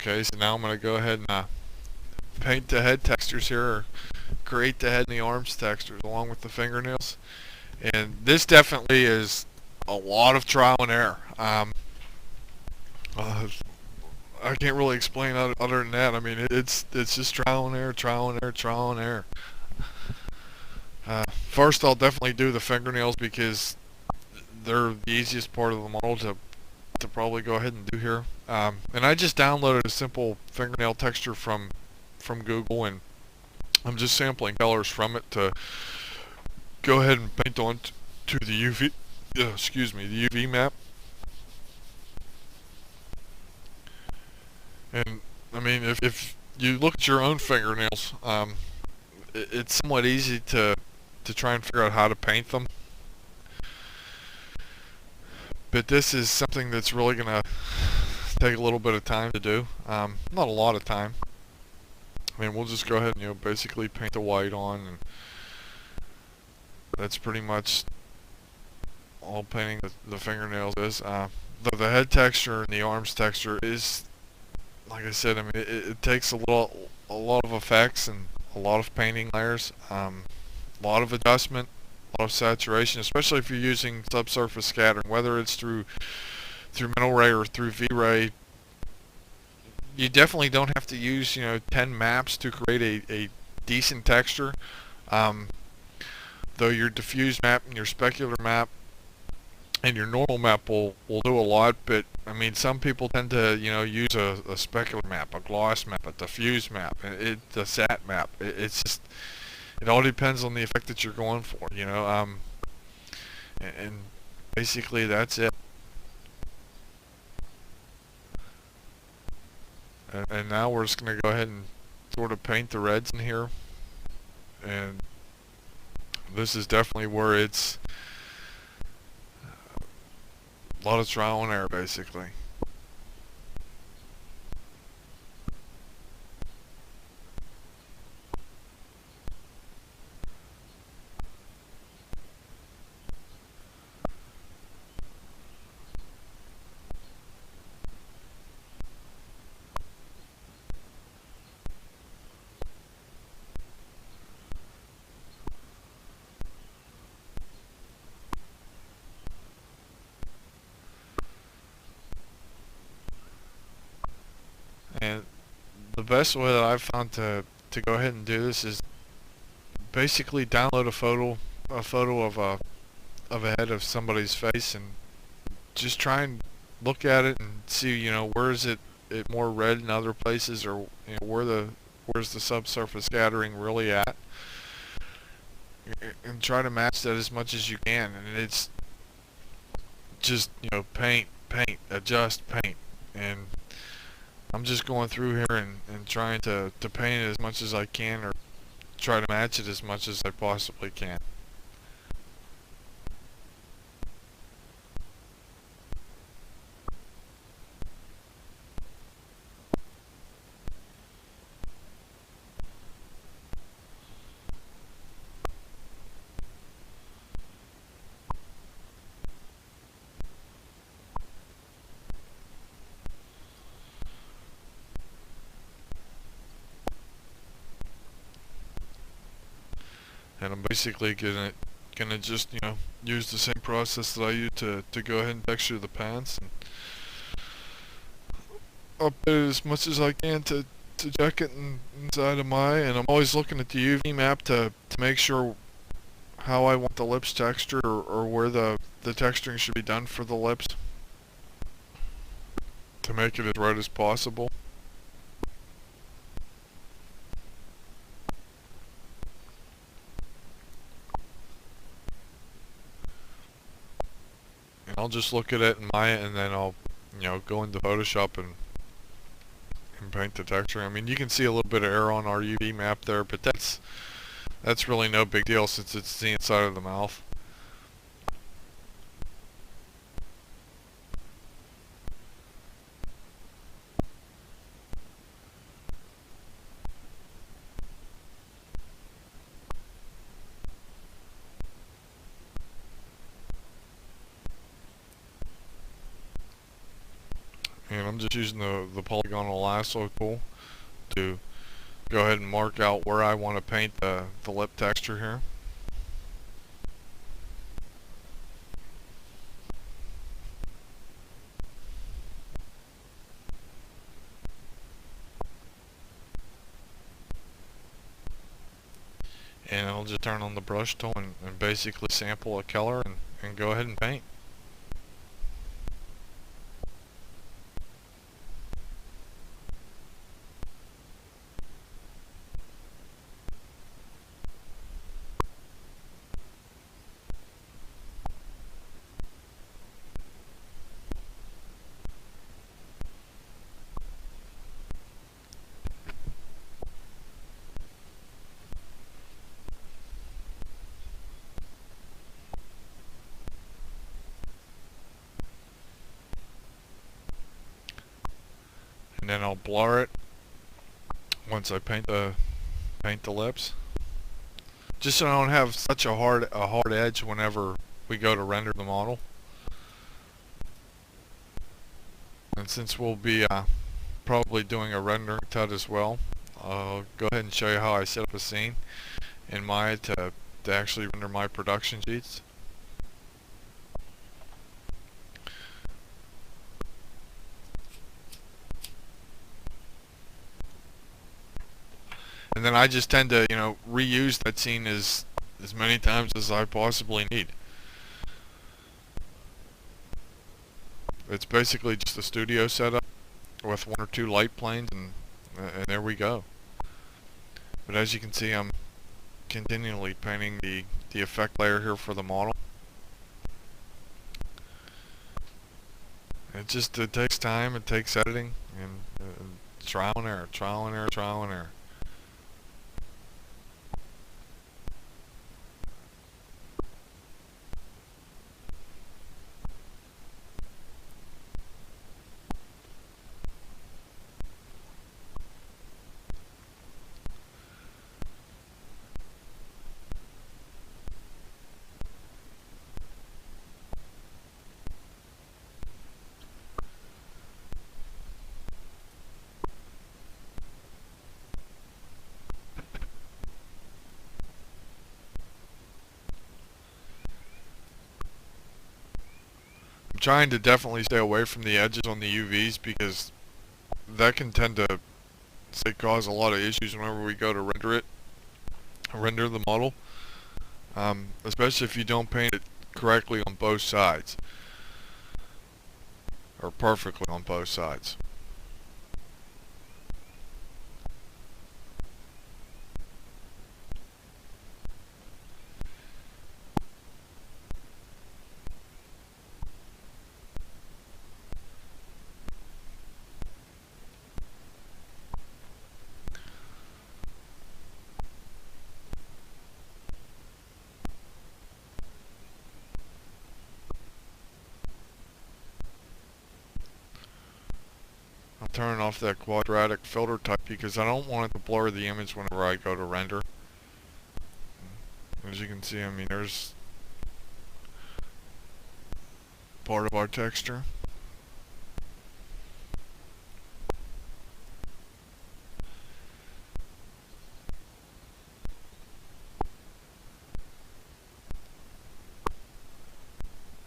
Okay, so now I'm going to go ahead and paint the head textures here, or create the head and the arms textures along with the fingernails. And this definitely is a lot of trial and error. Uh, I can't really explain other than that. I mean, it's just trial and error, trial and error, trial and error. First, I'll definitely do the fingernails because they're the easiest part of the model to probably go ahead and do here. And I just downloaded a simple fingernail texture from Google, and I'm just sampling colors from it to go ahead and paint on to the UV. Excuse me, the UV map. And I mean, if you look at your own fingernails, it's somewhat easy to try and figure out how to paint them. But this is something that's really gonna take a little bit of time to do. Not a lot of time. I mean, we'll just go ahead and basically paint the white on, and that's pretty much all painting the fingernails is. The head texture and the arms texture is, like I said, I mean, it takes a lot of effects and a lot of painting layers, a lot of adjustment, a lot of saturation, especially if you're using subsurface scattering, whether it's through Mental Ray or through V-Ray. You definitely don't have to use 10 maps to create a decent texture. Um, though your diffuse map and your specular map and your normal map will do a lot, but I mean, some people tend to use a specular map, a gloss map, a diffuse map, the sat map. It's just, it all depends on the effect that you're going for, and basically that's it. And now we're just gonna go ahead and sort of paint the reds in here, and this is definitely where it's a lot of trial and error, basically. And the best way that I've found to go ahead and do this is basically download a photo of a head of somebody's face, and just try and look at it and see where is it more red in other places, or where's the subsurface scattering really at, and try to match that as much as you can. And it's just paint, paint, adjust, paint. And I'm just going through here and trying to paint it as much as I can, or try to match it as much as I possibly can. And I'm basically gonna just use the same process that I use to go ahead and texture the pants, and update it as much as I can to check it inside of my. And I'm always looking at the UV map to make sure how I want the lips texture, or where the texturing should be done for the lips, to make it as right as possible. And I'll just look at it in Maya, and then I'll go into Photoshop and paint the texture. I mean, you can see a little bit of error on our UV map there, but that's really no big deal since it's the inside of the mouth. And I'm I'm just using the polygonal lasso tool to go ahead and mark out where I want to paint the lip texture here. And I'll just turn on the brush tool and basically sample a color and go ahead and paint. And then I'll blur it once I paint the lips, just so I don't have such a hard edge whenever we go to render the model. And since we'll be probably doing a rendering tut as well, I'll go ahead and show you how I set up a scene in Maya to actually render my production sheets. And then I just tend to, reuse that scene as many times as I possibly need. It's basically just a studio setup with one or two light planes, and there we go. But as you can see, I'm continually painting the effect layer here for the model. It takes time, it takes editing, and trial and error, trial and error, trial and error. I'm trying to definitely stay away from the edges on the UVs because that can tend to cause a lot of issues whenever we go to render the model, especially if you don't paint it correctly on both sides, or perfectly on both sides. I'm turning off that quadratic filter type because I don't want it to blur the image whenever I go to render. As you can see, I mean, there's part of our texture.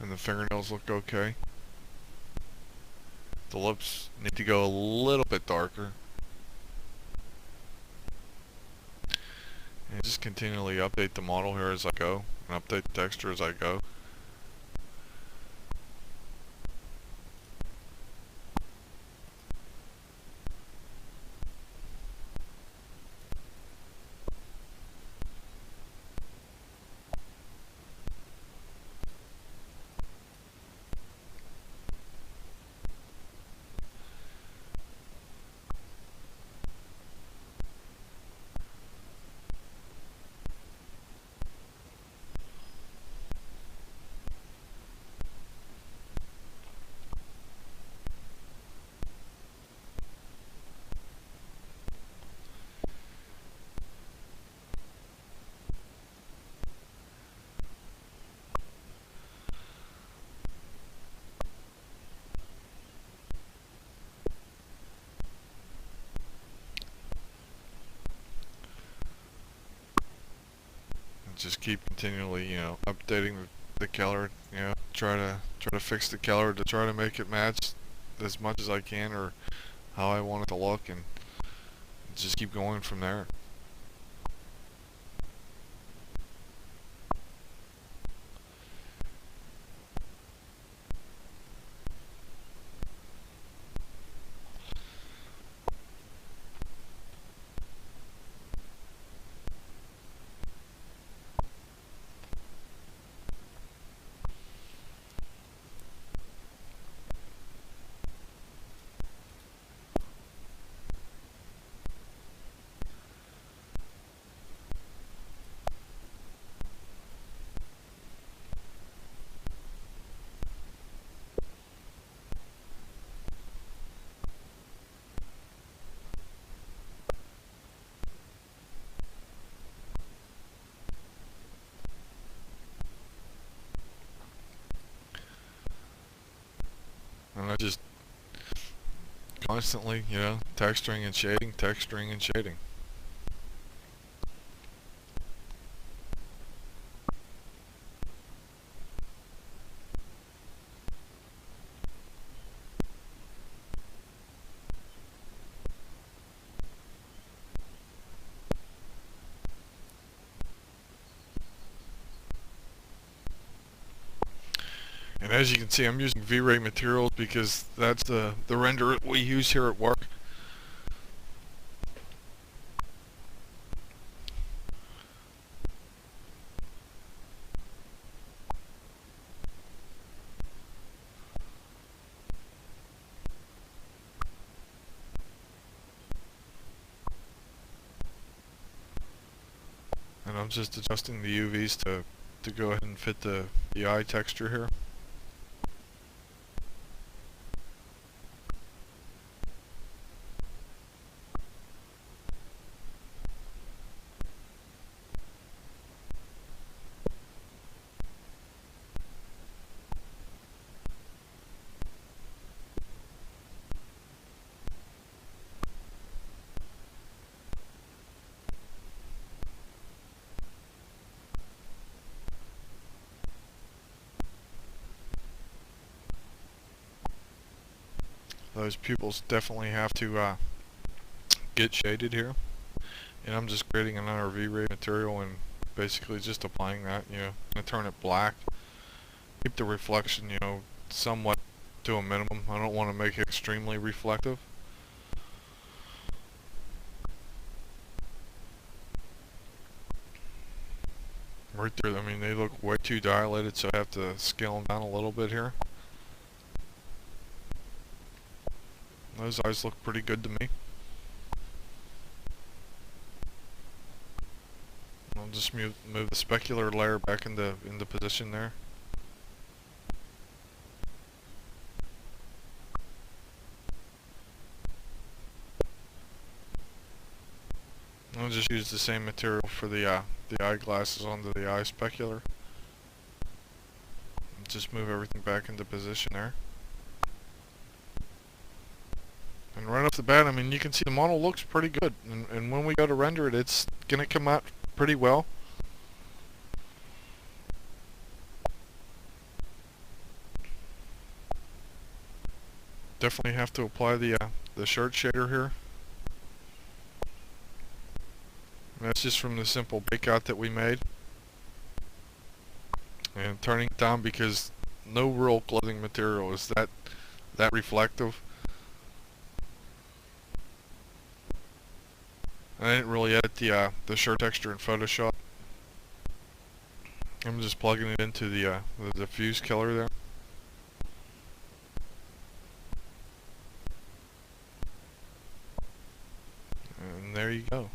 And the fingernails look okay. The lips need to go a little bit darker. And just continually update the model here as I go, and update the texture as I go. just keep continually, updating the color, try to fix the color to try to make it match as much as I can or how I want it to look, and just keep going from there. And I just constantly, texturing and shading, texturing and shading. And as you can see, I'm using V-Ray materials because that's the render we use here at work. And I'm just adjusting the UVs to go ahead and fit the eye texture here. Those pupils definitely have to get shaded here. And I'm just creating another V-Ray material and basically just applying that, gonna turn it black. Keep the reflection, somewhat to a minimum. I don't want to make it extremely reflective. Right there, I mean, they look way too dilated, so I have to scale them down a little bit here. Those eyes look pretty good to me. I'll just move the specular layer back into position there. I'll just use the same material for the eyeglasses onto the eye specular. Just move everything back into position there. And right off the bat, I mean, you can see the model looks pretty good. And when we go to render it, it's going to come out pretty well. Definitely have to apply the shirt shader here. And that's just from the simple breakout that we made. And turning it down because no real clothing material is that reflective. I didn't really edit the shirt texture in Photoshop. I'm just plugging it into the diffuse color there. And there you go.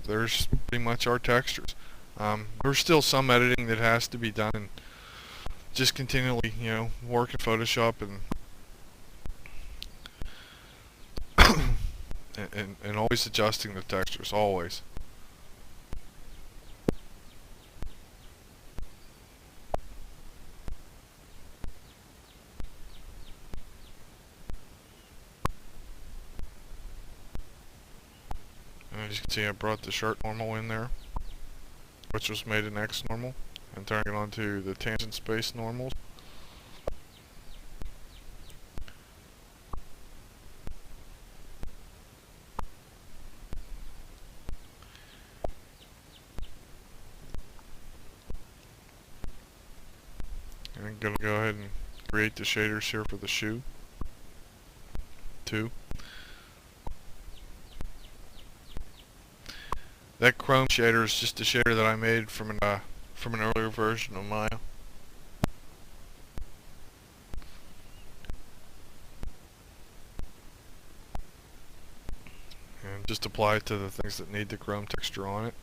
There's pretty much our textures. There's still some editing that has to be done, and just continually, work in Photoshop and always adjusting the textures, always. And as you can see, I brought the shirt normal in there. which was made in X normal, and turning it onto the tangent space normals. And I'm gonna go ahead and create the shaders here for the shoe. 2. That chrome shader is just a shader that I made from an earlier version of Maya. And just apply it to the things that need the chrome texture on it.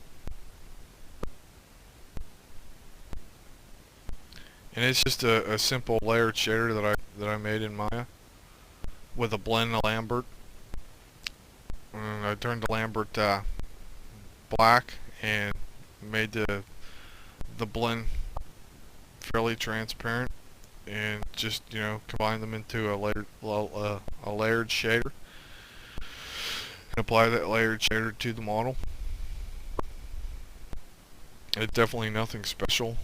And it's just a simple layered shader that I made in Maya with a blend of Lambert. And I turned the Lambert black and made the blend fairly transparent, and just, you know, combine them into a layered shader and apply that layered shader to the model. It's definitely nothing special.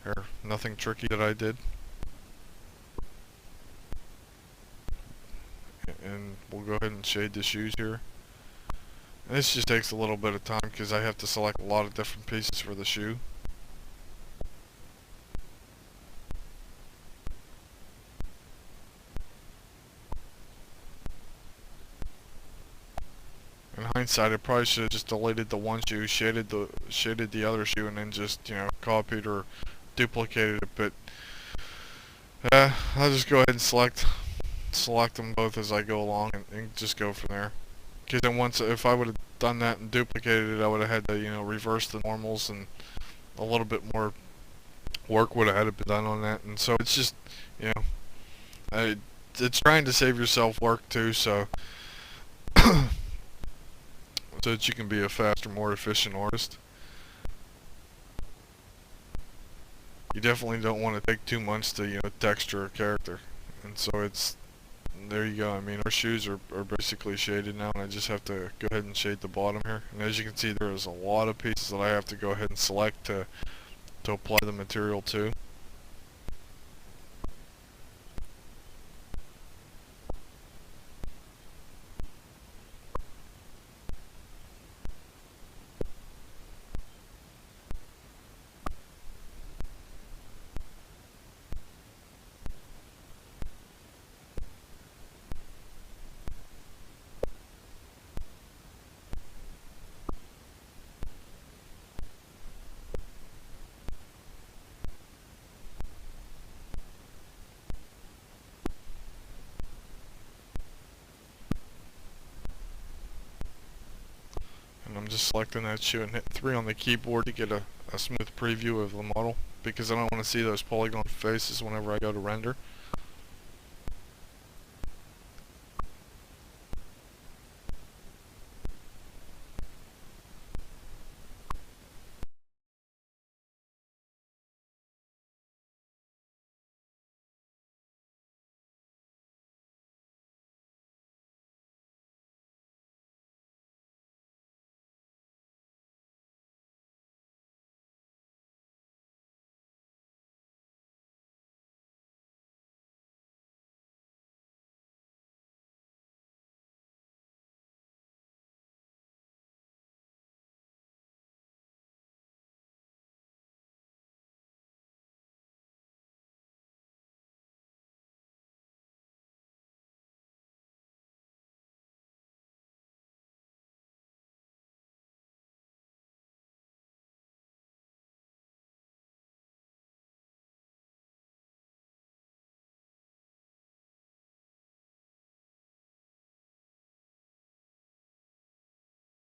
Or nothing tricky that I did. And we'll go ahead and shade the shoes here. And this just takes a little bit of time because I have to select a lot of different pieces for the shoe. In hindsight, I probably should have just deleted the one shoe, shaded the other shoe, and then just, you know, copied or duplicated it. But I'll just go ahead and select them both as I go along, and just go from there. Because then if I would have done that and duplicated it, I would have had to, you know, reverse the normals, and a little bit more work would have had to be done on that. And so it's just, you know, it's trying to save yourself work too, so so that you can be a faster, more efficient artist. You definitely don't want to take 2 months to, you know, texture a character. And so there you go. I mean, our shoes are basically shaded now, and I just have to go ahead and shade the bottom here. And as you can see, there is a lot of pieces that I have to go ahead and select to apply the material to. And I'm just selecting that shoe and hit 3 on the keyboard to get a smooth preview of the model, because I don't want to see those polygon faces whenever I go to render.